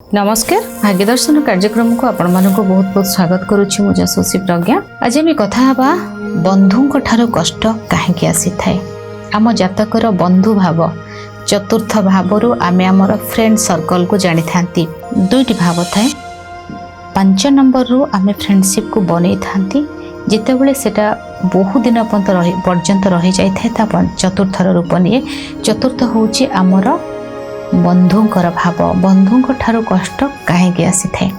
नमस्कार भाग्य दर्शन कार्यक्रम को आपण मानक बहुत बहुत स्वागत करुच्ची मु जसोसी प्रज्ञा। आज आम कथा हवा बंधु ठार कष्ट कहीं आसी थाए। आम जातकर बंधु भाव चतुर्थ भाव आम आमर फ्रेंड सर्कल को जानी था। दुईटी भाव थाए। 5 नंबर रु आम फ्रेंडशिप को बनई था जितेबले सेटा बहु दिन पर्यंत रही जाए चतुर्थर रूप निए। चतुर्थ होची आमर बंधुंकर भाव बंधुंक ठारू कष्ट कहीं आसी थाए।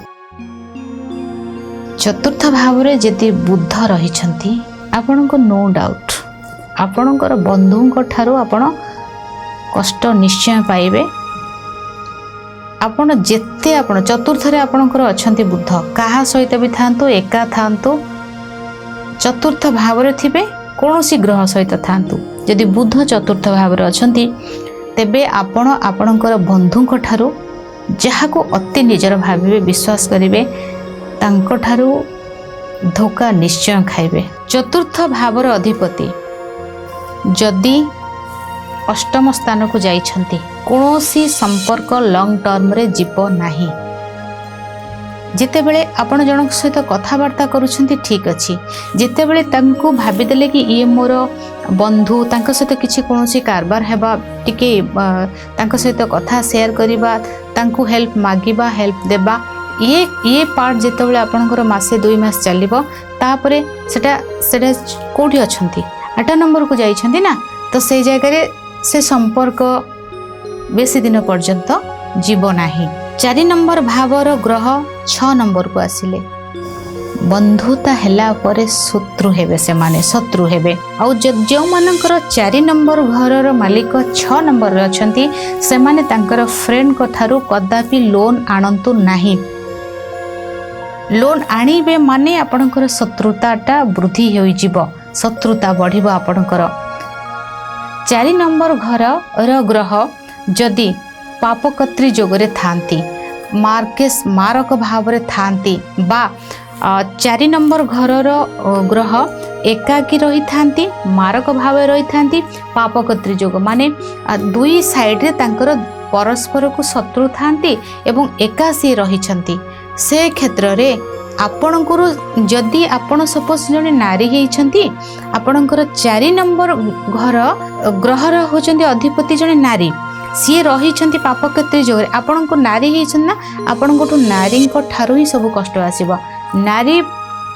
चतुर्थ भाव रे जदि बुद्ध रही आपण को नो डाउट आपणकर बंधुंक ठारू आपण कष्ट निश्चय पाइबे। आपण जेते आपण चतुर्थ रे आपणकर अछंती बुद्ध काहा सहित भी थांतु एका थांतु चतुर्थ भाव रे थिबे कोनोसी ग्रह सहित थांतु। जदि बुद्ध चतुर्थ भाव रे अछंती तेबे आपण आपणकर बंधुंक ठारू जहाको अति निजर भाविबे विश्वास करिवे तांको ठारू धोखा निश्चय खाइबे। चतुर्थ भावर अधिपति जदि अष्टम स्थान को जाइछंती कोनोसी संपर्क लॉन्ग टर्म रे जीव नाही। जितेबले आपण जनक सहित कथबार्ता करूछंती ठीक अछि जितेबले तांको भाबिदेले कि ये मोर बंधु तांको सहित किछि कोनोसी कारबार हेबा टिके तांको सहित कथा शेयर करिबा तांको हेल्प मागिबा हेल्प देबा ये पार्ट जितेबले आपणकर मासे 2 मास चलिबो तापरे सेटा कोठी अछंती 8 नंबर को जाइछंती ना तो से जगह रे से संपर्क बेसी दिन पर्यंत जीव नाही। 4 नंबर भावर ग्रह 6 नंबर को आसिले बंधुता हेला परे शत्रु हेबे से माने शत्रु हेबे। आउ जो मानकर 4 नंबर घरर मालिक 6 नंबर रे अछंती से माने तांकर फ्रेंड को थारू कदापि लोन आनंतु नाही। लोन आनीबे माने आपणकर शत्रुताटा वृद्धि होई जीवो शत्रुता बढ़िबो आपणकर। 4 नंबर घर र ग्रह जदि पापकत्री जोगरे थांती मार्केस मारक भाव रे थांती बा 4 नंबर घरर ग्रह एकाकी रही थांती मारक भाव रही थांती पापकत्री जोग माने दुई साइड रे तांकर परस्पर को शत्रु थांती एवं एकासी रही छंती से क्षेत्र रे आपणकर जदि आपण सपोज जने नारी हेइछंती आपणकर 4 नंबर घर ग्रहर होचंती अधिपति जने नारी सी रही पापकत्री जोगरे आपण को नारी हेइछन ना आपण को नारी को ठारू ही सब कष्ट आसीबो। नारी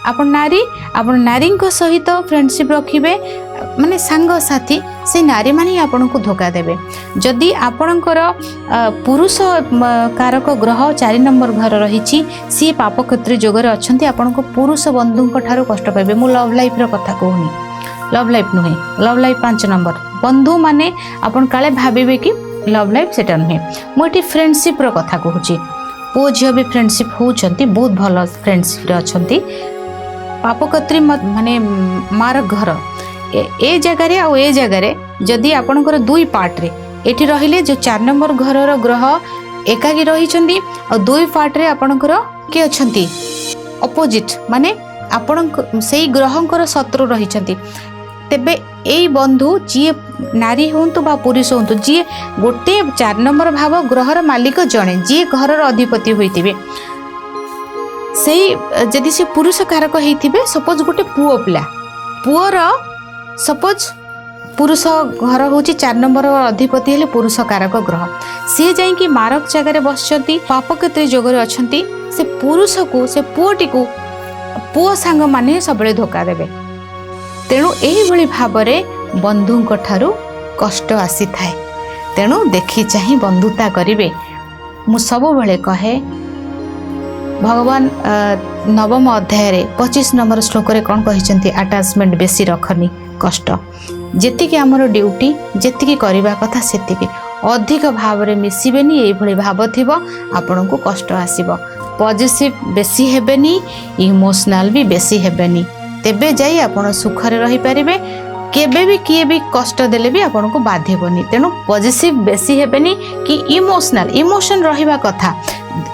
नारी को सहित फ्रेंडशिप रखिबे माने सांग साथी से नारी माने आपण को धोखा देबे। जदि आपणकर पुरुष कारक ग्रह 4 नंबर घर रहिछि सी पापकत्री जोगरे अछंती आपण को पुरुष बंधुंक ठारू कष्ट पाइबे। मु लव लाइफ रो कथा कहूनी लव लाइफ नुहे लव लाइफ 5 नंबर बंधु माने आपण काले भाबिबे कि लव लाइफ सेटा नुहे मोटी फ्रेंडशिप रो कथा कहूची पो झियो भी फ्रेंडशिप होउछंती बहुत भल फ्रेंडशिप रे अछंती। पापकत्री माने मार घर ए जगह रे आ ए जगह रे जदि आपणकर 2 पार्ट रे एठी रहिले जो 4 नंबर घर रो ग्रह एकाकी रही छंती आ 2 पार्ट रे आपणकर के अछंती अपोजिट माने आपण सेही ग्रहंकर शत्रु रही छंती। तेबे एई बंधु जी नारी होंतु बा पुरुष होंतु जी गोटे 4 नंबर भाव ग्रहर मालिक जणे जी घरर अधिपति होइतिबे सेही जदि से पुरुष कारक हेइतिबे सपोज गोटे पुओ पिला पुओर सपोज पुरुष घर होची 4 नंबर अधिपति हेले पुरुष कारक ग्रह सी जाई कि मारक जगह रे बसचंती पापकत्री जोगरे अछंती से पुरुष को से पुओटी को पुओ सांग माने सबले धोखा देबे। तेणु एही भली भाबरे बंधुंक ठारू कष्ट आसी थाए। तेणु देखि चाहि बंधुता करिवे। मु सब बेले कहे भगवान नवम अध्याय रे 25 नंबर श्लोक रे कोन कहिसंती अटैचमेंट बेसी रखनी कष्ट जेति कि हमर ड्यूटी जेति कि करिबा कथा सेति कि अधिक भाव रे मिसिबेनी एही भली भाव थिबो आपन को कष्ट आसीबो। पॉजिटिव बेसी हेबेनी इमोशनल भी बेसी हेबेनी तेबे जाई आपण सुख रे रही परिबे केबे भी किए भी कष्ट देले भी आपण को बाध्यबनी। तेणु पॉजिटिव बेसी हेबेनी कि इमोशन रहिबा कथा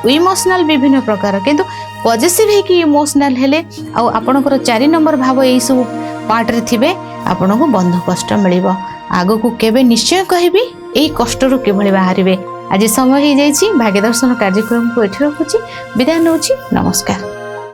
इमोशनल विभिन्न प्रकार किंतु पॉजिटिव है कि इमोशनल हेले आ आपणकर 4 नंबर भाव एई सब पार्ट रे थिबे आपण को बंधु कष्ट मिलिबो। आगो को केबे निश्चय कहबी एई कष्ट रो केभली बाहरिबे आज समय हो जाइए भाग्य दर्शन कार्यक्रम को ये रखुच्छी विदाय नौछि नमस्कार।